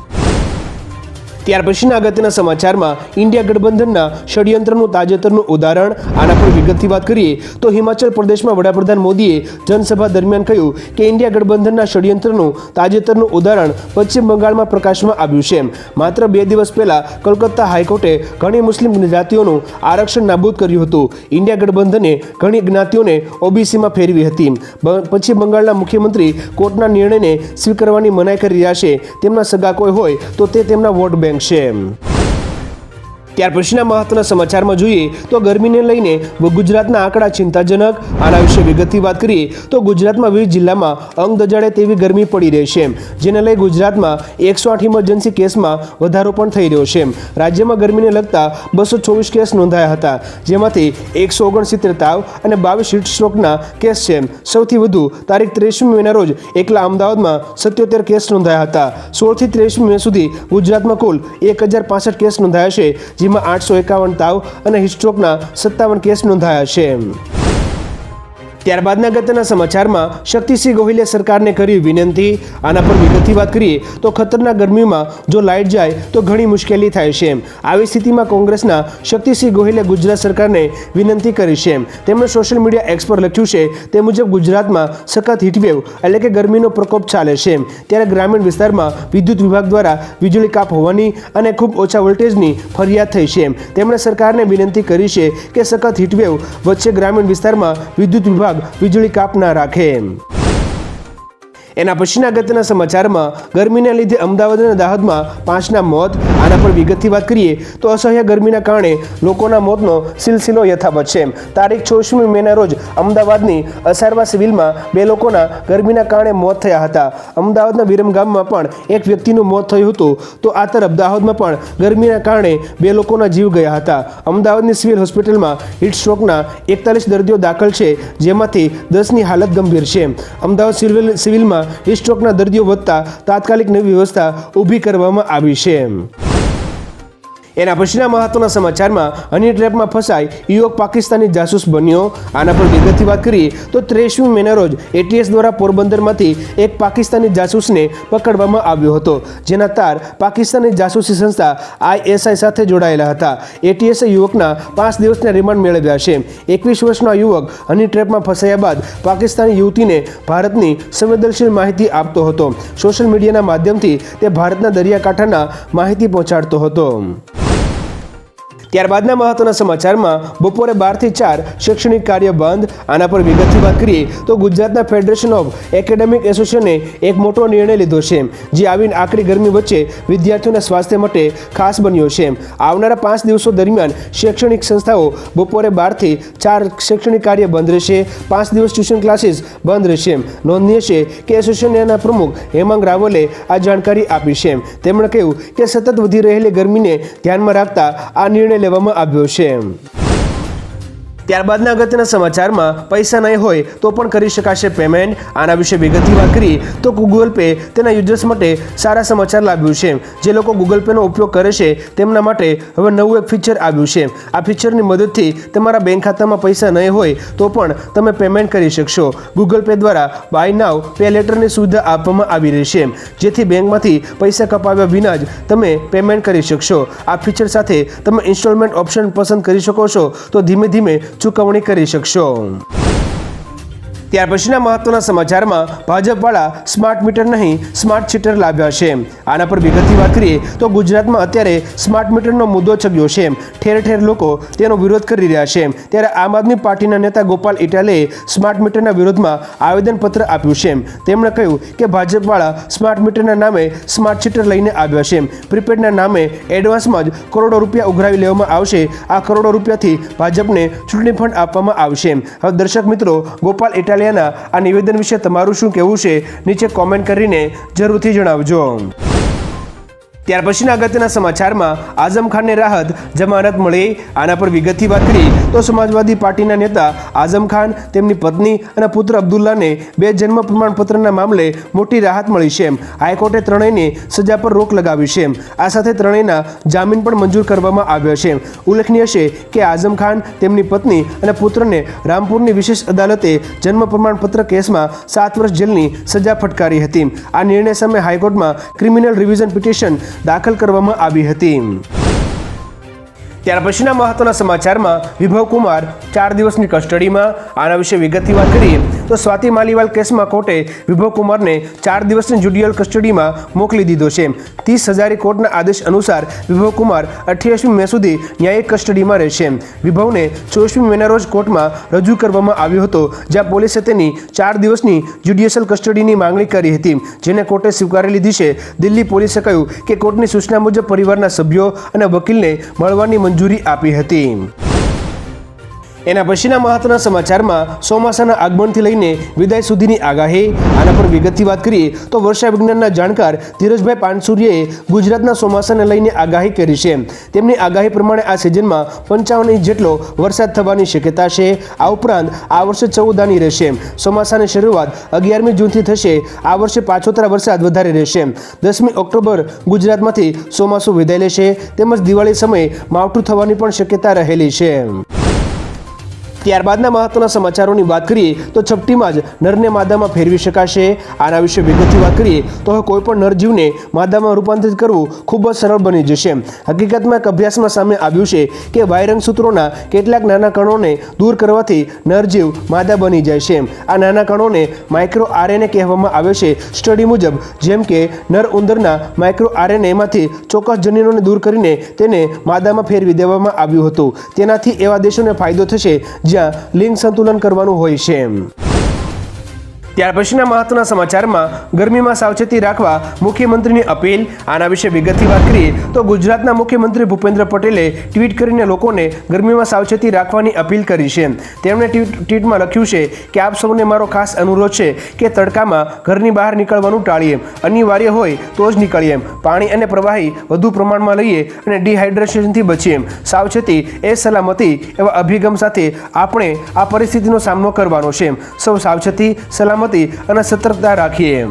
ત્યાર પછીના અગત્યના સમાચારમાં ઇન્ડિયા ગઠબંધનના ષડયંત્રનું તાજેતરનું ઉદાહરણ. આના પર વિગતથી વાત કરીએ તો હિમાચલ પ્રદેશમાં વડાપ્રધાન મોદીએ જનસભા દરમિયાન કહ્યું કે ઇન્ડિયા ગઠબંધનના ષડયંત્રનું તાજેતરનું ઉદાહરણ પશ્ચિમ બંગાળમાં પ્રકાશમાં આવ્યું છે. માત્ર 2 દિવસ પહેલા કોલકાતા હાઈકોર્ટે ઘણી મુસ્લિમ જ્ઞાતિઓનું આરક્ષણ નાબૂદ કર્યું હતું. ઇન્ડિયા ગઠબંધને ઘણી જ્ઞાતિઓને ઓબીસીમાં ફેરવી હતી. પશ્ચિમ બંગાળના મુખ્યમંત્રી કોર્ટના નિર્ણયને સ્વીકારવાની મનાઈ કરી રહ્યા છે. તેમના સગા કોઈ હોય તો તે તેમના વોટ બેંક છે. ત્યાર પછીના મહત્વના સમાચારમાં જોઈએ તો ગરમીને લઈને ગુજરાતના આંકડા ચિંતાજનક. આના વિશે વિગતથી વાત કરીએ તો ગુજરાતમાં વિવિધ જિલ્લામાં અંગ દજાડે તેવી ગરમી પડી રહી છે, જેને લઈ ગુજરાતમાં 108 ઇમરજન્સી કેસમાં વધારો પણ થઈ રહ્યો છે. રાજ્યમાં ગરમીને લગતા 224 કેસ નોંધાયા હતા, જેમાંથી 169 તાવ અને 22 હીટ સ્ટ્રોકના કેસ છે. સૌથી વધુ તારીખ 23મી મેના રોજ એકલા અમદાવાદમાં 77 કેસ નોંધાયા હતા. 16 થી 23મી મે સુધી ગુજરાતમાં કુલ 1065 કેસ નોંધાયા છે, જેમાં 851 તાવ અને હિસ્ટ્રોકના 57 કેસ નોંધાયા છે. ત્યારબાદના અગત્યના સમાચારમાં શક્તિસિંહ ગોહિલે સરકારને કરી વિનંતી. આના પર વિગતથી વાત કરીએ તો ખતરનાક ગરમીમાં જો લાઇટ જાય તો ઘણી મુશ્કેલી થાય છે. આવી સ્થિતિમાં કોંગ્રેસના શક્તિસિંહ ગોહિલે ગુજરાત સરકારને વિનંતી કરી છે. તેમણે સોશિયલ મીડિયા એક્સ પર લખ્યું છે તે મુજબ ગુજરાતમાં સખત હીટવેવ એટલે કે ગરમીનો પ્રકોપ ચાલે છે, ત્યારે ગ્રામીણ વિસ્તારમાં વિદ્યુત વિભાગ દ્વારા વીજળી કાપ હોવાની અને ખૂબ ઓછા વોલ્ટેજની ફરિયાદ થઈ છે. તેમણે સરકારને વિનંતી કરી છે કે સખત હીટવેવ વચ્ચે ગ્રામીણ વિસ્તારમાં વિદ્યુત વિભાગ વીજળી કાપ ના રાખે. એના પછીના અગત્યના સમાચારમાં ગરમીના લીધે અમદાવાદ અને દાહોદમાં 5ના મોત. આના પર વિગતથી વાત કરીએ તો અસહ્ય ગરમીના કારણે લોકોના મોતનો સિલસિલો યથાવત છે. તારીખ 24મી મેના રોજ અમદાવાદની અસારવા સિવિલમાં 2 લોકોના ગરમીના કારણે મોત થયા હતા. અમદાવાદના વિરમગામમાં પણ એક વ્યક્તિનું મોત થયું હતું. તો આ તરફ દાહોદમાં પણ ગરમીના કારણે 2 લોકોના જીવ ગયા હતા. અમદાવાદની સિવિલ હોસ્પિટલમાં હીટ સ્ટ્રોકના 41 દર્દીઓ દાખલ છે, જેમાંથી 10ની હાલત ગંભીર છે. અમદાવાદ સિવિલમાં હીટ સ્ટ્રોકના દર્દીઓ વધતા તાત્કાલિક નવી વ્યવસ્થા ઊભી કરવામાં આવી છે. એના પછીના મહત્વના સમાચારમાં હની ટ્રેપમાં ફસાઈ યુવક પાકિસ્તાની જાસૂસ બન્યો. આના પર વિગતથી વાત કરીએ તો 23મી મેના રોજ એટીએસ દ્વારા પોરબંદરમાંથી એક પાકિસ્તાની જાસૂસને પકડવામાં આવ્યો હતો, જેના તાર પાકિસ્તાની જાસૂસી સંસ્થા ISI સાથે જોડાયેલા હતા. એટીએસે યુવકના 5 દિવસના રિમાન્ડ મેળવ્યા છે. 21 વર્ષનો આ યુવક હની ટ્રેપમાં ફસાયા બાદ પાકિસ્તાની યુવતીને ભારતની સંવેદનશીલ માહિતી આપતો હતો. સોશિયલ મીડિયાના માધ્યમથી તે ભારતના દરિયાકાંઠાના માહિતી પહોંચાડતો હતો. ત્યારબાદના મહત્વના સમાચારમાં બપોરે 12 થી 4 શૈક્ષણિક કાર્ય બંધ. આના પર વિગતથી વાત કરીએ તો ગુજરાતના ફેડરેશન ઓફ એકેડેમિક એસોસિએશને એક મોટો નિર્ણય લીધો છે, જે આવીને આકરી ગરમી વચ્ચે વિદ્યાર્થીઓના સ્વાસ્થ્ય માટે ખાસ બન્યો છે. આવનારા 5 દિવસો દરમિયાન શૈક્ષણિક સંસ્થાઓ બપોરે 12 થી 4 શૈક્ષણિક કાર્ય બંધ રહેશે. 5 દિવસ ટ્યુશન ક્લાસીસ બંધ રહેશે. નોંધનીય છે કે એસોસિએશનના પ્રમુખ હેમાંગ રાવલે આ જાણકારી આપી છે. તેમણે કહ્યું કે સતત વધી રહેલી ગરમીને ધ્યાનમાં રાખતા આ નિર્ણય લેવામાં આવ્યો છે. ત્યારબાદના અગત્યના સમાચારમાં પૈસા નહીં હોય તો પણ કરી શકાશે પેમેન્ટ. આના વિશે વિગતથી વાત કરીએ તો ગૂગલ પે તેના યુઝર્સ માટે સારા સમાચાર લાવ્યું છે. જે લોકો ગૂગલ પેનો ઉપયોગ કરે છે તેમના માટે હવે નવું એક ફીચર આવ્યું છે. આ ફીચરની મદદથી તમારા બેંક ખાતામાં પૈસા નહીં હોય તો પણ તમે પેમેન્ટ કરી શકશો. ગૂગલ પે દ્વારા બાય નાવ પે લેટરની સુવિધા આપવામાં આવી રહી છે, જેથી બેંકમાંથી પૈસા કપાવ્યા વિના જ તમે પેમેન્ટ કરી શકશો. આ ફીચર સાથે તમે ઇન્સ્ટોલમેન્ટ ઓપ્શન પસંદ કરી શકો છો, તો ધીમે ધીમે ચૂકવણી કરી શકશો. ત્યાર પછીના મહત્વના સમાચારમાં ભાજપવાળા સ્માર્ટ મીટર નહીં સ્માર્ટ મીટર લાવ્યા છે. આના પર વિગતથી વાત કરીએ તો ગુજરાતમાં અત્યારે સ્માર્ટ મીટરનો મુદ્દો ચગ્યો છે. ઠેર ઠેર લોકો તેનો વિરોધ કરી રહ્યા છે. ત્યારે આમ આદમી પાર્ટીના નેતા ગોપાલ ઇટાલેએ સ્માર્ટ મીટરના વિરોધમાં આવેદનપત્ર આપ્યું છે. તેમણે કહ્યું કે ભાજપવાળા સ્માર્ટ મીટરના નામે સ્માર્ટ મીટર લઈને આવ્યા છે. પ્રીપેડના નામે એડવાન્સમાં જ કરોડો રૂપિયા ઉઘરાવી લેવામાં આવશે. આ કરોડો રૂપિયાથી ભાજપને ચૂંટણી ફંડ આપવામાં આવશે. હવે દર્શક મિત્રો, ગોપાલ ઇટાલે બામણિયાના આ નિવેદન વિશે તમારું શું કહેવું છે નીચે કોમેન્ટ કરીને જરૂરથી જણાવજો। ત્યાર પછીના અગત્યના સમાચારમાં આઝમ ખાનને રાહત, જમાનત મળી। આના પર વિગતથી વાત કરી તો સમાજવાદી પાર્ટીના નેતા આઝમ ખાન, તેમની પત્ની અને પુત્ર અબ્દુલ્લાને 2 જન્મ પ્રમાણપત્રના મામલે મોટી રાહત મળી છે। હાઈકોર્ટે ત્રણેયની સજા પર રોક લગાવી છે। આ સાથે ત્રણેયના જામીન પણ મંજૂર કરવામાં આવ્યા છે। ઉલ્લેખનીય છે કે આઝમ ખાન, તેમની પત્ની અને પુત્રને રામપુરની વિશેષ અદાલતે જન્મ પ્રમાણપત્ર કેસમાં 7 વર્ષ જેલની સજા ફટકારી હતી। આ નિર્ણય સામે હાઈકોર્ટમાં ક્રિમિનલ રિવિઝન પિટિશન દાખલ કરવામાં આવી હતી। ત્યાર પછીના મહત્વના સમાચારમાં વિભવ કુમાર 4 દિવસની કસ્ટડીમાં। આના વિશે વિગતથી વાત કરીએ તો સ્વાતિ માલીવાલ કેસમાં કોર્ટે વિભવ કુમારને 4 દિવસની જ્યુડિશિયલ કસ્ટડીમાં મોકલી દીધો છે। 30,000 કોર્ટના આદેશ અનુસાર વિભવ કુમાર 28મી મે સુધી ન્યાયિક કસ્ટડીમાં રહેશે। વિભવને 24મી મેના રોજ કોર્ટમાં રજૂ કરવામાં આવ્યો હતો, જ્યાં પોલીસે તેની 4 દિવસની જ્યુડિશિયલ કસ્ટડીની માંગણી કરી હતી, જેને કોર્ટે સ્વીકારી લીધી છે। દિલ્હી પોલીસે કહ્યું કે કોર્ટની સૂચના મુજબ પરિવારના સભ્યો અને વકીલને મળવાની મંજૂરી આપી હતી। એના પછીના મહત્વના સમાચારમાં ચોમાસાના આગમનથી લઈને વિદાય સુધીની આગાહી। આના પર વિગતથી વાત કરીએ તો વર્ષા વિજ્ઞાનના જાણકાર ધીરજભાઈ પાનસુરીએ ગુજરાતના ચોમાસાને લઈને આગાહી કરી છે। તેમની આગાહી પ્રમાણે આ સિઝનમાં 55 ઇંચ જેટલો વરસાદ થવાની શક્યતા છે। આ ઉપરાંત આ વર્ષે 14 આની રહેશે। ચોમાસાની શરૂઆત 11મી જૂનથી થશે। આ વર્ષે પાછોતરા વરસાદ વધારે રહેશે। 10મી ઓક્ટોબર ગુજરાતમાંથી ચોમાસું વિદાય લેશે, તેમજ દિવાળી સમયે માવઠું થવાની પણ શક્યતા રહેલી છે। ત્યારબાદના મહત્વના સમાચારોની વાત કરીએ તો છપટીમાં જ નરને માદામાં ફેરવી શકાશે। આના વિશે વિગતથી વાત કરીએ તો હવે કોઈ પણ નરજીવને માદામાં રૂપાંતરિત કરવું ખૂબ જ સરળ બની જશે। હકીકતમાં એક અભ્યાસમાં સામે આવ્યું છે કે વાય રંગસૂત્રોના કેટલાક નાના કણોને દૂર કરવાથી નરજીવ માદા બની જાય છે। આ નાના કણોને માઇક્રો આરએનએ કહેવામાં આવે છે। સ્ટડી મુજબ જેમ કે નર ઉંદરના માઇક્રો આરએનએમાંથી ચોક્કસ જનીનોને દૂર કરીને તેને માદામાં ફેરવી દેવામાં આવ્યું હતું। તેનાથી એવા દેશોને ફાયદો થશે જ્યાં લિંગ સંતુલન કરવાનું હોય છે। ત્યાર પછીના મહત્વના સમાચારમાં ગરમીમાં સાવચેતી રાખવા મુખ્યમંત્રીની અપીલ। આના વિશે વિગતથી વાત કરીએ તો ગુજરાતના મુખ્યમંત્રી ભૂપેન્દ્ર પટેલે ટ્વીટ કરીને લોકોને ગરમીમાં સાવચેતી રાખવાની અપીલ કરી છે। તેમણે ટ્વીટમાં લખ્યું છે કે આપ સૌને મારો ખાસ અનુરોધ છે કે તડકામાં ઘરની બહાર નીકળવાનું ટાળીએ, અનિવાર્ય હોય તો જ નીકળીએ, પાણી અને પ્રવાહી વધુ પ્રમાણમાં લઈએ અને ડિહાઇડ્રેશનથી બચીએ। સાવચેતી એ સલામતી એવા અભિગમ સાથે આપણે આ પરિસ્થિતિનો સામનો કરવાનો છે। સૌ સાવચેતી, સલામતી અને સતર્કતા રાખીએ।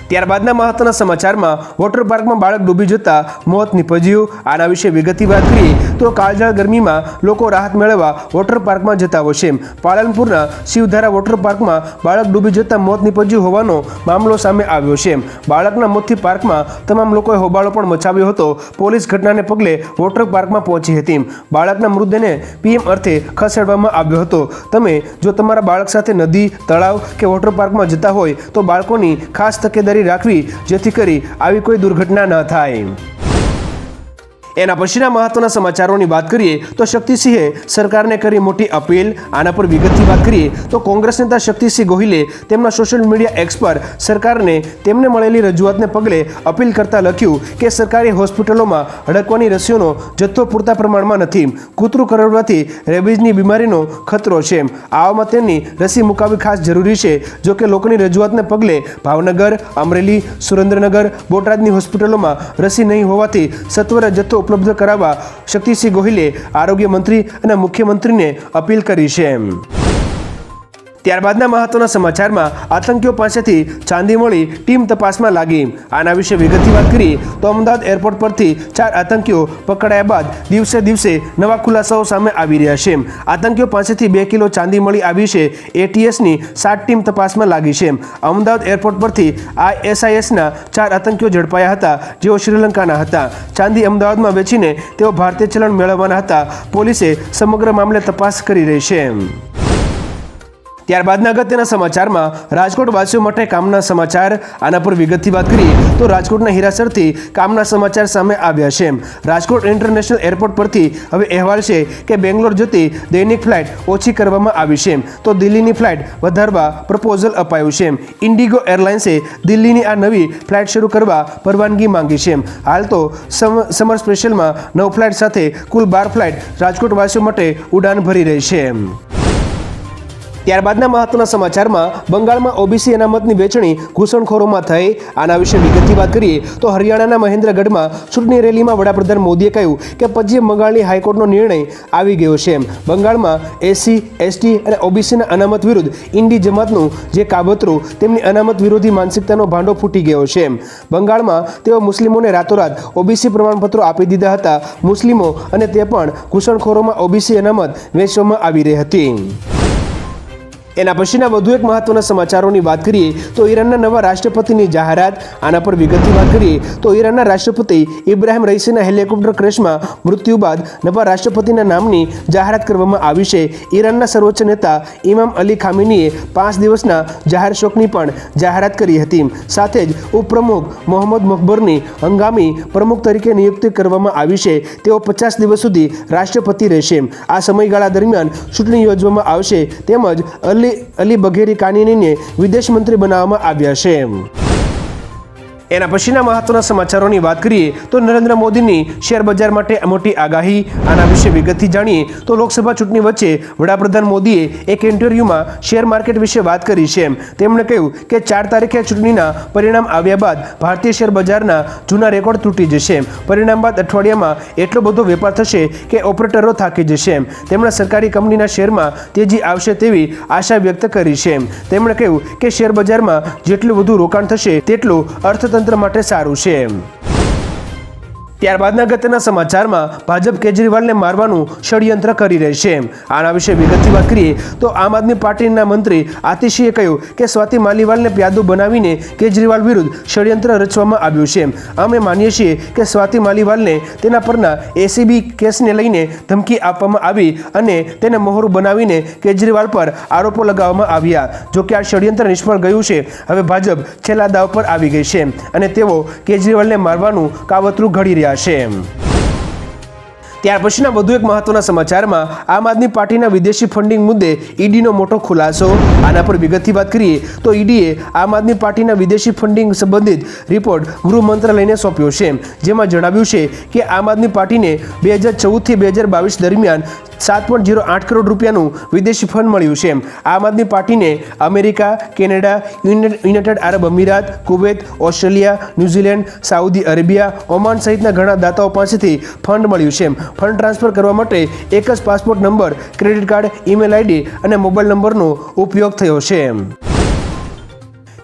ત્યારબાદના મહત્વના સમાચારમાં વોટર પાર્કમાં બાળક ડૂબી જતા મોત નીપજ્યું। આના વિશે વિગતથી વાત કરીએ તો કાળઝાળ ગરમીમાં લોકો રાહત મેળવવા વોટર પાર્કમાં જતા હોય છે। પાલનપુરના શિવધારા વોટર પાર્કમાં બાળક ડૂબી જતા મોત નીપજ્યું હોવાનો મામલો સામે આવ્યો છે। બાળકના મોતથી પાર્કમાં તમામ લોકોએ હોબાળો પણ મચાવ્યો હતો। પોલીસ ઘટનાને પગલે વોટર પાર્કમાં પહોંચી હતી। બાળકના મૃતદેહને પીએમ અર્થે ખસેડવામાં આવ્યો હતો। તમે જો તમારા બાળક સાથે નદી, તળાવ કે વોટર પાર્કમાં જતા હોય તો બાળકોની ખાસ તકેદારી રાખવી, જેથી કરી આવી કોઈ દુર્ઘટના ન થાય। એના પછીના મહત્વના સમાચારોની વાત કરીએ તો શક્તિસિંહે સરકારને કરી મોટી અપીલ। આના પર વિગતથી વાત કરીએ તો કોંગ્રેસ નેતા શક્તિસિંહ ગોહિલે તેમના સોશિયલ મીડિયા એક્સ પર સરકારને તેમને મળેલી રજૂઆતને પગલે અપીલ કરતા લખ્યું કે સરકારી હોસ્પિટલોમાં હડકવાની રસીઓનો જથ્થો પૂરતા પ્રમાણમાં નથી। કૂતરું કરડવાથી રેબીઝની બીમારીનો ખતરો છે। આવામાં તેની રસી મુકાવવી ખાસ જરૂરી છે। જો કે લોકોની રજૂઆતને પગલે ભાવનગર, અમરેલી, સુરેન્દ્રનગર, બોટાદની હોસ્પિટલોમાં રસી નહીં હોવાથી સત્વરે જથ્થો ઉપલબ્ધ કરાવવા શક્તિસિંહ ગોહિલે આરોગ્ય મંત્રી અને મુખ્યમંત્રીને અપીલ કરી છે। ત્યારબાદના મહત્વના સમાચારમાં આતંકીઓ પાસેથી ચાંદી મળી, ટીમ તપાસમાં લાગી। આના વિશે વિગતથી વાત કરીએ તો અમદાવાદ એરપોર્ટ પરથી 4 આતંકીઓ પકડાયા બાદ દિવસે દિવસે નવા ખુલાસાઓ સામે આવી રહ્યા છે। આતંકીઓ પાસેથી 2 કિલો ચાંદી મળી આવી છે। એટીએસની 7 ટીમ તપાસમાં લાગી છે। અમદાવાદ એરપોર્ટ પરથી ISISના 4 આતંકીઓ ઝડપાયા હતા, જેઓ શ્રીલંકાના હતા। ચાંદી અમદાવાદમાં વેચીને તેઓ ભારતીય ચલણ મેળવવાના હતા। પોલીસે સમગ્ર મામલે તપાસ કરી રહી છે। ત્યારબાદના અગત્યના સમાચારમાં રાજકોટ વાસીઓ માટે કામના સમાચાર। આના પર વિગતથી વાત કરીએ તો રાજકોટના હીરાસરથી કામના સમાચાર સામે આવ્યા છે। રાજકોટ ઇન્ટરનેશનલ એરપોર્ટ પરથી હવે અહેવાલ છે કે બેંગ્લોર જતી દૈનિક ફ્લાઇટ ઓછી કરવામાં આવી છે, તો દિલ્હીની ફ્લાઇટ વધારવા પ્રપોઝલ અપાયું છે। ઇન્ડિગો એરલાઇન્સે દિલ્હીની આ નવી ફ્લાઇટ શરૂ કરવા પરવાનગી માંગી છે। હાલ તો સમર સ્પેશિયલમાં 9 ફ્લાઇટ સાથે કુલ 12 ફ્લાઇટ રાજકોટ વાસીઓ માટે ઉડાન ભરી રહી છે। ત્યારબાદના મહત્વના સમાચારમાં બંગાળમાં ઓબીસી અનામતની વહેંચણી ઘૂસણખોરોમાં થઈ. આના વિશે વિગતથી વાત કરીએ તો હરિયાણાના મહેન્દ્રગઢમાં ચૂંટણી રેલીમાં વડાપ્રધાન મોદીએ કહ્યું કે પશ્ચિમ બંગાળની હાઈકોર્ટનો નિર્ણય આવી ગયો છે. બંગાળમાં એસસી, એસટી અને ઓબીસીના અનામત વિરુદ્ધ ઇન્ડી જમાતનું જે કાવતરું તેમની અનામત વિરોધી માનસિકતાનો ભાંડો ફૂટી ગયો છે. બંગાળમાં તેઓ મુસ્લિમોને રાતોરાત ઓબીસી પ્રમાણપત્રો આપી દીધા હતા. મુસ્લિમો અને તે પણ ઘૂસણખોરોમાં ઓબીસી અનામત વહેંચવામાં આવી રહી હતી. એના પછીના વધુ એક મહત્વના સમાચારોની વાત કરીએ તો ઈરાનના નવા રાષ્ટ્રપતિની જાહેરાત. આના પર વિગતથી વાત કરીએ તો ઈરાનના રાષ્ટ્રપતિ ઇબ્રાહિમ રઈસીના હેલિકોપ્ટર ક્રેશમાં મૃત્યુ બાદ નવા રાષ્ટ્રપતિના નામની જાહેરાત કરવામાં આવી છે. ઈરાનના સર્વોચ્ચ નેતા ઇમામ અલી ખામેનીએ 5 દિવસના જાહેર શોકની પણ જાહેરાત કરી હતી. સાથે જ ઉપપ્રમુખ મોહમ્મદ મકબરની હંગામી પ્રમુખ તરીકે નિયુક્તિ કરવામાં આવી છે. તેઓ 50 દિવસ સુધી રાષ્ટ્રપતિ રહેશે. આ સમયગાળા દરમિયાન ચૂંટણી યોજવામાં આવશે. તેમજ અલી બઘેરી કાનીનીને વિદેશ મંત્રી બનાવવામાં આવ્યા છે. એના પછીના મહત્વના સમાચારોની વાત કરીએ તો નરેન્દ્ર મોદીની શેર બજાર માટે મોટી આગાહી. આના વિશે વિગતથી જાણીએ તો લોકસભા ચૂંટણી વચ્ચે વડાપ્રધાન મોદીએ એક ઇન્ટરવ્યુમાં શેર માર્કેટ વિશે વાત કરી છે. તેમણે કહ્યું કે 4 તારીખે ચૂંટણીના પરિણામ આવ્યા બાદ ભારતીય શેર બજારના જૂના રેકોર્ડ તૂટી જશે. પરિણામ બાદ અઠવાડિયામાં એટલો બધો વેપાર થશે કે ઓપરેટરો થાકી જશે. તેમણે સરકારી કંપનીના શેરમાં તેજી આવશે તેવી આશા વ્યક્ત કરી છે. તેમણે કહ્યું કે શેર બજારમાં જેટલું વધુ રોકાણ થશે તેટલું અર્થતંત્ર માટે સારું છે. ત્યારબાદના અગત્યના સમાચારમાં ભાજપ કેજરીવાલને મારવાનું ષડયંત્ર કરી રહી છે. આના વિશે વિગતથી વાત કરીએ તો આમ આદમી પાર્ટીના મંત્રી આતિશીએ કહ્યું કે સ્વાતિ માલીવાલને પ્યાદો બનાવીને કેજરીવાલ વિરુદ્ધ ષડયંત્ર રચવામાં આવ્યું છે. અમે માનીએ છીએ કે સ્વાતિ માલીવાલને તેના પરના એસીબી કેસને લઈને ધમકી આપવામાં આવી અને તેને મહોરું બનાવીને કેજરીવાલ પર આરોપો લગાવવામાં આવ્યા. જો કે આ ષડયંત્ર નિષ્ફળ ગયું છે. હવે ભાજપ છેલ્લા દાવ પર આવી ગઈ છે અને તેઓ કેજરીવાલને મારવાનું કાવતરું ઘડી રહ્યા છે. ત્યાર પછીના વધુ એક મહત્વના સમાચારમાં આમ આદમી પાર્ટીના વિદેશી ફંડિંગ મુદ્દે ઈડીનો મોટો ખુલાસો. આના પર વિગતથી વાત કરીએ તો ઈડીએ આમ આદમી પાર્ટીના વિદેશી ફંડિંગ સંબંધિત રિપોર્ટ ગૃહ મંત્રાલયને સોંપ્યો છે. જેમાં જણાવ્યું છે કે આમ આદમી પાર્ટીને 2014 થી 2022 દરમિયાન 7.08 કરોડ રૂપિયાનું વિદેશી ફંડ મળ્યું છે. આમ આદમી પાર્ટીને America, Canada, United Arab Emirates, Kuwait, Australia, New Zealand, Saudi Arabia, Oman સહિતના ઘણા દાતાઓ પાસેથી ફંડ મળ્યું છે. ફંડ ટ્રાન્સફર કરવા માટે એક જ passport number, credit card, email ID અને મોબાઈલ નંબરનો ઉપયોગ થયો છે.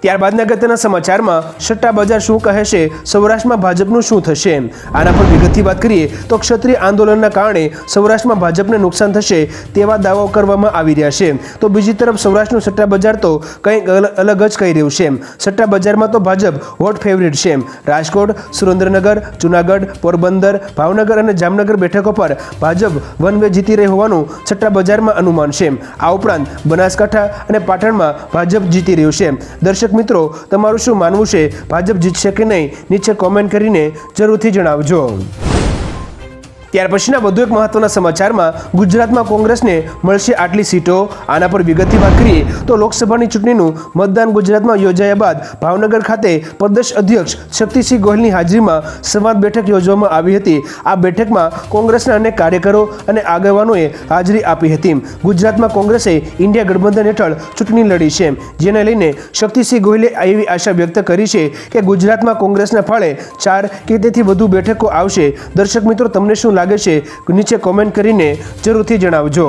ત્યારબાદના અગત્યના સમાચારમાં સટ્ટા બજાર શું કહે છે, સૌરાષ્ટ્રમાં ભાજપનું શું થશે. આના પર વિગતથી વાત કરીએ તો ક્ષત્રિય આંદોલનના કારણે સૌરાષ્ટ્રમાં ભાજપને નુકસાન થશે તેવા દાવાઓ કરવામાં આવી રહ્યા છે. તો બીજી તરફ સૌરાષ્ટ્રનું સટ્ટા બજાર તો કંઈક અલગ જ કહી રહ્યું છે. સટ્ટા બજારમાં તો ભાજપ હોટ ફેવરિટ છે. રાજકોટ, સુરેન્દ્રનગર, જૂનાગઢ, પોરબંદર, ભાવનગર અને જામનગર બેઠકો પર ભાજપ વન વે જીતી રહી હોવાનું સટ્ટા બજારમાં અનુમાન છે. આ ઉપરાંત બનાસકાંઠા અને પાટણમાં ભાજપ જીતી રહ્યું છે. દર્શક મિત્રો, તમારું શું માનવું છે? ભાજપ જીતશે કે નહીં? નીચે કોમેન્ટ કરીને જરૂરથી જણાવજો. ત્યાર પછીના વધુ એક મહત્વના સમાચારમાં ગુજરાતમાં કોંગ્રેસને મળશે આટલી સીટો. આના પર વિગતથી વાત કરીએ તો લોકસભાની ચૂંટણીનું મતદાન ગુજરાતમાં યોજાયા બાદ ભાવનગર ખાતે પ્રદેશ અધ્યક્ષ શક્તિસિંહ ગોહિલની હાજરીમાં સંવાદ બેઠક યોજવામાં આવી હતી. આ બેઠકમાં કોંગ્રેસના અનેક કાર્યકરો અને આગેવાનોએ હાજરી આપી હતી. ગુજરાતમાં કોંગ્રેસે ઇન્ડિયા ગઠબંધન હેઠળ ચૂંટણી લડી છે, જેને લઈને શક્તિસિંહ ગોહિલે એવી આશા વ્યક્ત કરી છે કે ગુજરાતમાં કોંગ્રેસના ફાળે 4 કે તેથી વધુ બેઠકો આવશે. દર્શક મિત્રો, તમને શું લાગે છે? નીચે કોમેન્ટ કરીને જરૂરથી જણાવજો.